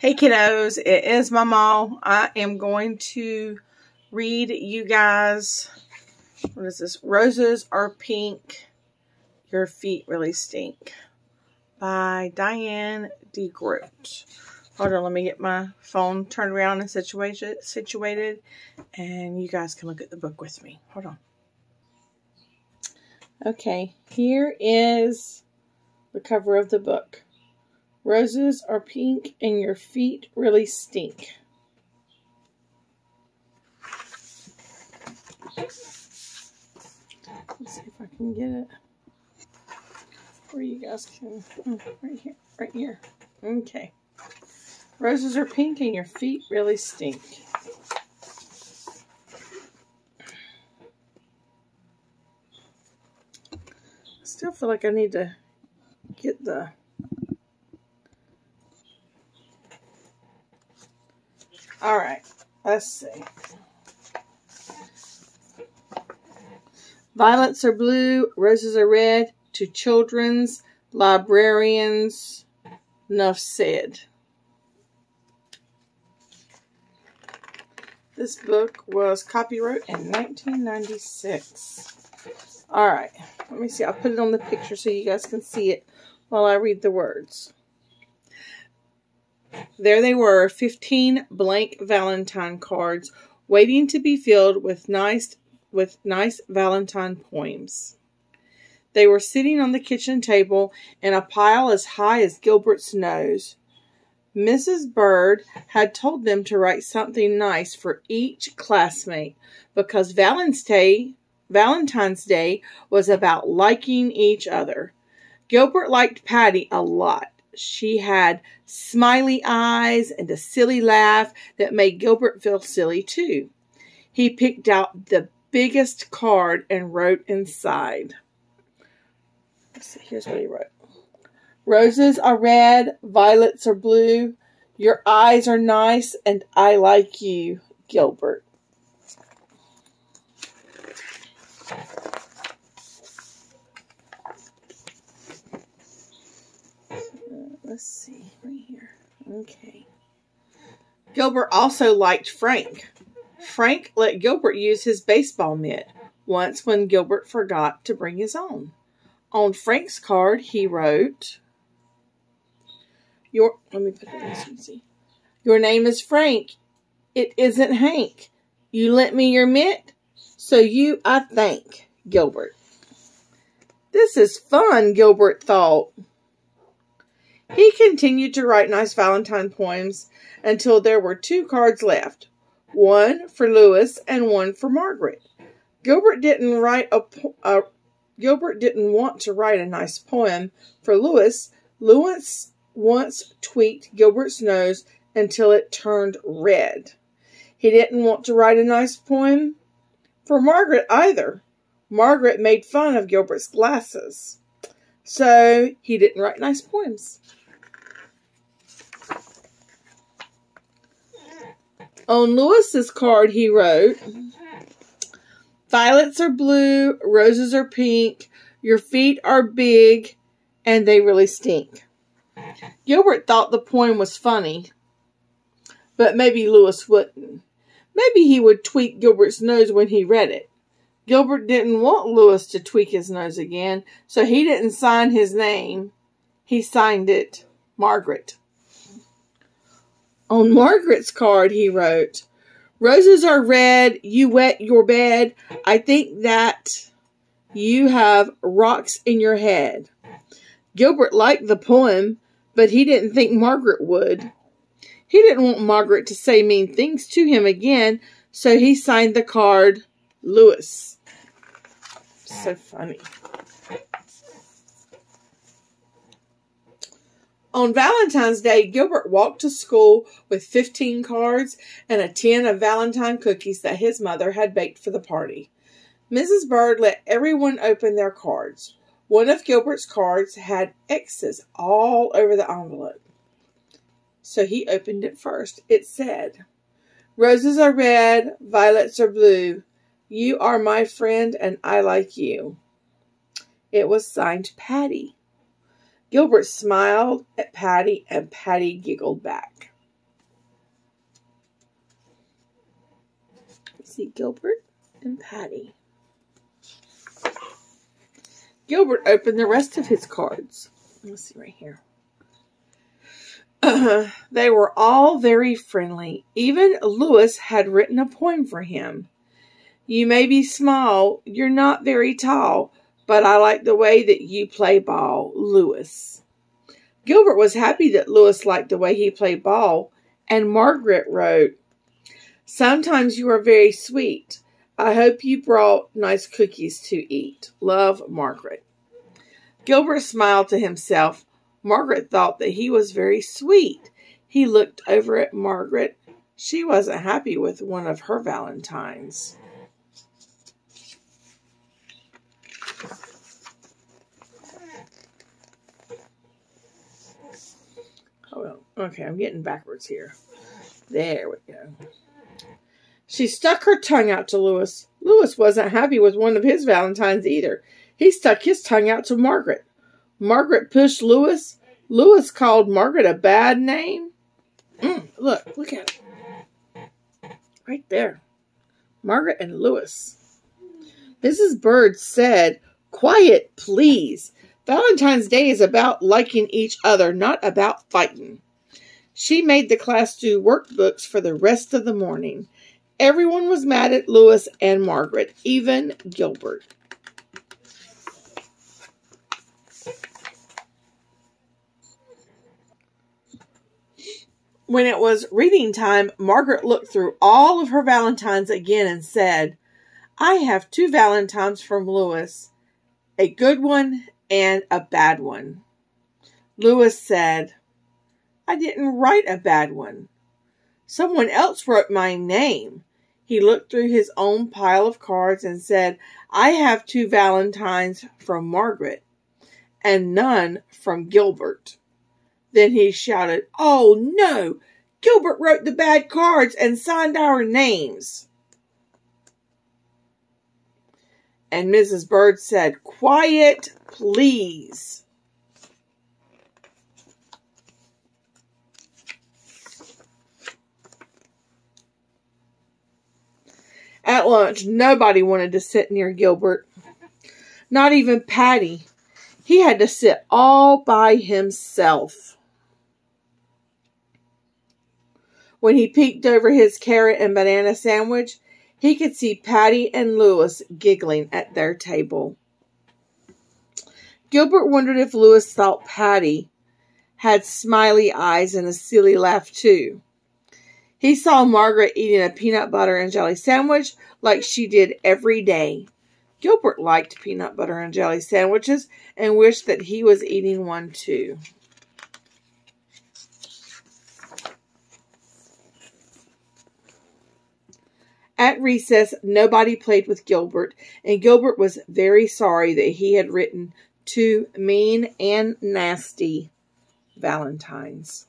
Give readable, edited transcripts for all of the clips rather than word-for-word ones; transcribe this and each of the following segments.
Hey kiddos, it is Mama. I am going to read you guys, what is this? Roses Are Pink, Your Feet Really Stink by Diane deGroat. Hold on, let me get my phone turned around and situated, and you guys can look at the book with me. Hold on. Okay, here is the cover of the book. Roses are pink and your feet really stink. Let's see if I can get it where you guys can. Right here. Okay. Roses are pink and your feet really stink. I still feel like I need to get the Alright, let's see. Violets are blue, roses are red, to children's librarians, enough said. This book was copyright in 1996. Alright, let me see. I'll put it on the picture so you guys can see it while I read the words. There they were, 15 blank Valentine cards waiting to be filled with nice Valentine poems. They were sitting on the kitchen table in a pile as high as Gilbert's nose. Mrs. Bird had told them to write something nice for each classmate because Valentine's Day was about liking each other. Gilbert liked Patty a lot. She had smiley eyes and a silly laugh that made Gilbert feel silly too. He picked out the biggest card and wrote inside. Let's see, here's what he wrote. Roses are red, violets are blue. Your eyes are nice and I like you, Gilbert. Let's see, right here. Okay. Gilbert also liked Frank. Frank let Gilbert use his baseball mitt once when Gilbert forgot to bring his own. On Frank's card, he wrote, let me put it this one, see. Your name is Frank. It isn't Hank. You lent me your mitt, so you I thank, Gilbert. This is fun, Gilbert thought. He continued to write nice Valentine poems until there were 2 cards left, one for Louis and one for Margaret. Gilbert didn't want to write a nice poem for Louis. Louis once tweaked Gilbert's nose until it turned red. He didn't want to write a nice poem for Margaret either. Margaret made fun of Gilbert's glasses, so he didn't write nice poems. On Louis's card, he wrote, violets are blue, roses are pink, your feet are big, and they really stink. Gilbert thought the poem was funny, but maybe Louis wouldn't. Maybe he would tweak Gilbert's nose when he read it. Gilbert didn't want Louis to tweak his nose again, so he didn't sign his name. He signed it Margaret. On Margaret's card, he wrote, roses are red, you wet your bed. I think that you have rocks in your head. Gilbert liked the poem, but he didn't think Margaret would. He didn't want Margaret to say mean things to him again, so he signed the card Louis. So funny. On Valentine's Day, Gilbert walked to school with 15 cards and a tin of Valentine cookies that his mother had baked for the party. Mrs. Bird let everyone open their cards. One of Gilbert's cards had X's all over the envelope, so he opened it first. It said, roses are red, violets are blue. You are my friend and I like you. It was signed Patty. Gilbert smiled at Patty, and Patty giggled back. see Gilbert and Patty. Gilbert opened the rest of his cards. Let's see right here. They were all very friendly. Even Lewis had written a poem for him. You may be small, you're not very tall, but I like the way that you play ball, Lewis. Gilbert was happy that Lewis liked the way he played ball, and Margaret wrote, Sometimes you are very sweet. I hope you brought nice cookies to eat. Love, Margaret. Gilbert smiled to himself. Margaret thought that he was very sweet. He looked over at Margaret. She wasn't happy with one of her Valentines. Oh, okay, I'm getting backwards here. There we go. She stuck her tongue out to Lewis. Lewis wasn't happy with one of his Valentines either. He stuck his tongue out to Margaret. Margaret pushed Lewis. Lewis called Margaret a bad name. Look at it. Right there. Margaret and Lewis. Mrs. Bird said, Quiet, please. Valentine's Day is about liking each other, not about fighting. She made the class do workbooks for the rest of the morning. Everyone was mad at Lewis and Margaret, even Gilbert. When it was reading time, Margaret looked through all of her Valentines again and said, I have 2 Valentines from Lewis, a good one and a bad one. Lewis said, I didn't write a bad one. Someone else wrote my name. He looked through his own pile of cards and said, I have 2 Valentines from Margaret and none from Gilbert. Then he shouted, Oh no! Gilbert wrote the bad cards and signed our names. And Mrs. Bird said, Quiet, please. At lunch, nobody wanted to sit near Gilbert. Not even Patty. He had to sit all by himself. When he peeked over his carrot and banana sandwich, he could see Patty and Lewis giggling at their table. Gilbert wondered if Lewis thought Patty had smiley eyes and a silly laugh too. He saw Margaret eating a peanut butter and jelly sandwich like she did every day. Gilbert liked peanut butter and jelly sandwiches and wished that he was eating one too. At recess, nobody played with Gilbert, and Gilbert was very sorry that he had written 2 mean and nasty Valentines.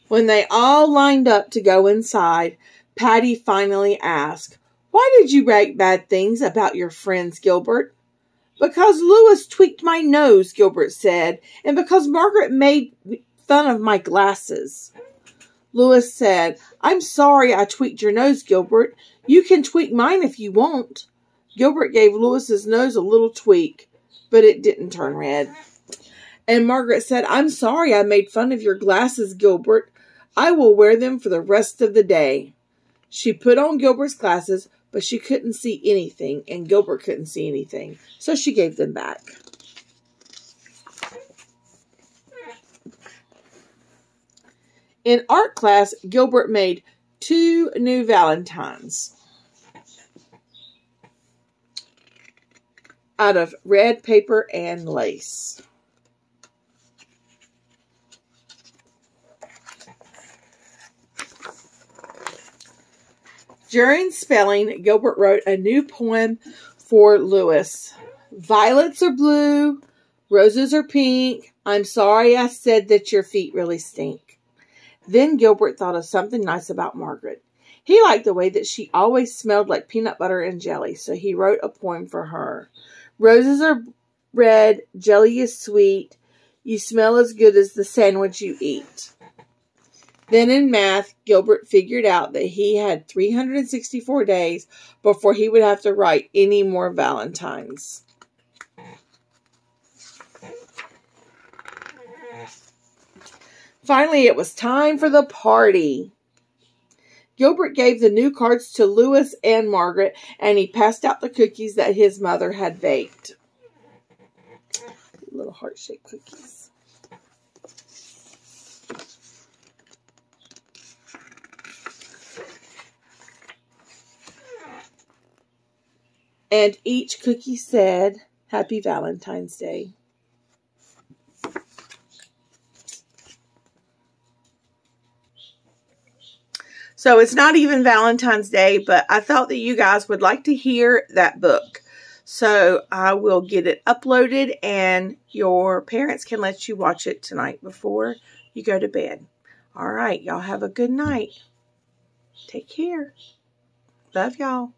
When they all lined up to go inside, Patty finally asked, Why did you write bad things about your friends, Gilbert? Because Lewis tweaked my nose, Gilbert said, and because Margaret made fun of my glasses. Lewis said, I'm sorry I tweaked your nose, Gilbert. You can tweak mine if you want. Gilbert gave Lewis's nose a little tweak, but it didn't turn red. And Margaret said, I'm sorry I made fun of your glasses, Gilbert. I will wear them for the rest of the day. She put on Gilbert's glasses, but she couldn't see anything, and Gilbert couldn't see anything, so she gave them back. In art class, Gilbert made 2 new Valentines out of red paper and lace. During spelling, Gilbert wrote a new poem for Lewis. Violets are blue, roses are pink. I'm sorry I said that your feet really stink. Then Gilbert thought of something nice about Margaret. He liked the way that she always smelled like peanut butter and jelly, so he wrote a poem for her. Roses are red, jelly is sweet. You smell as good as the sandwich you eat. Then in math, Gilbert figured out that he had 364 days before he would have to write any more Valentines. Finally, it was time for the party. Gilbert gave the new cards to Louis and Margaret, and he passed out the cookies that his mother had baked. Little heart-shaped cookies. And each cookie said, Happy Valentine's Day. So it's not even Valentine's Day, but I thought that you guys would like to hear that book. So I will get it uploaded and your parents can let you watch it tonight before you go to bed. All right, y'all have a good night. Take care. Love y'all.